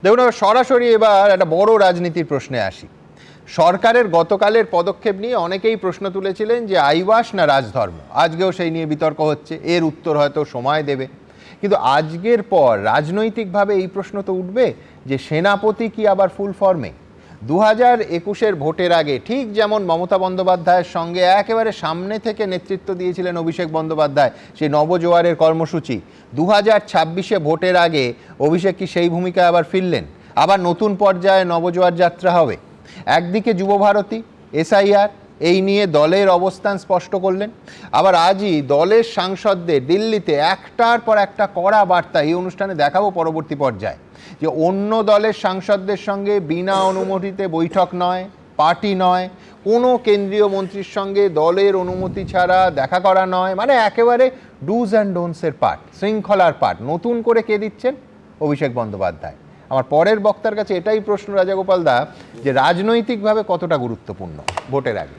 দেখুন, সরাসরি এবার একটা বড় রাজনীতির প্রশ্নে আসি। সরকারের গতকালের পদক্ষেপ নিয়ে অনেকেই প্রশ্ন তুলেছিলেন যে আইওয়াস না রাজধর্ম। আজকেও সেই নিয়ে বিতর্ক হচ্ছে, এর উত্তর হয়তো সময় দেবে। কিন্তু আজকের পর রাজনৈতিকভাবে এই প্রশ্ন তো উঠবে যে সেনাপতি কি আবার ফুল ফর্মে? 2021-এর ভোটের আগে ঠিক যেমন মমতা বন্দ্যোপাধ্যায়ের সঙ্গে একেবারে সামনে থেকে নেতৃত্ব দিয়েছিলেন অভিষেক বন্দ্যোপাধ্যায়, সেই নবজোয়ারের কর্মসূচি, 2026-এ ভোটের আগে অভিষেক কি সেই ভূমিকায় আবার ফিরলেন? আবার নতুন পর্যায়ে নবজোয়ার যাত্রা হবে? একদিকে যুবভারতী, এসআইআর এই নিয়ে দলের অবস্থান স্পষ্ট করলেন, আবার আজই দলের সাংসদদের দিল্লিতে একটার পর একটা কড়া বার্তা। এই অনুষ্ঠানে দেখাবো পরবর্তী পর্যায়ে যে অন্য দলের সাংসদদের সঙ্গে বিনা অনুমতিতে বৈঠক নয়, পার্টি নয়, কোনো কেন্দ্রীয় মন্ত্রীর সঙ্গে দলের অনুমতি ছাড়া দেখা করা নয়, মানে একেবারে ডুজ অ্যান্ড ডোন্টসের পাঠ, শৃঙ্খলার পাঠ নতুন করে কে দিচ্ছেন? অভিষেক বন্দ্যোপাধ্যায়। আমার পরের বক্তার কাছে এটাই প্রশ্ন, রাজাগোপাল দা, যে রাজনৈতিকভাবে কতটা গুরুত্বপূর্ণ ভোটের আগে?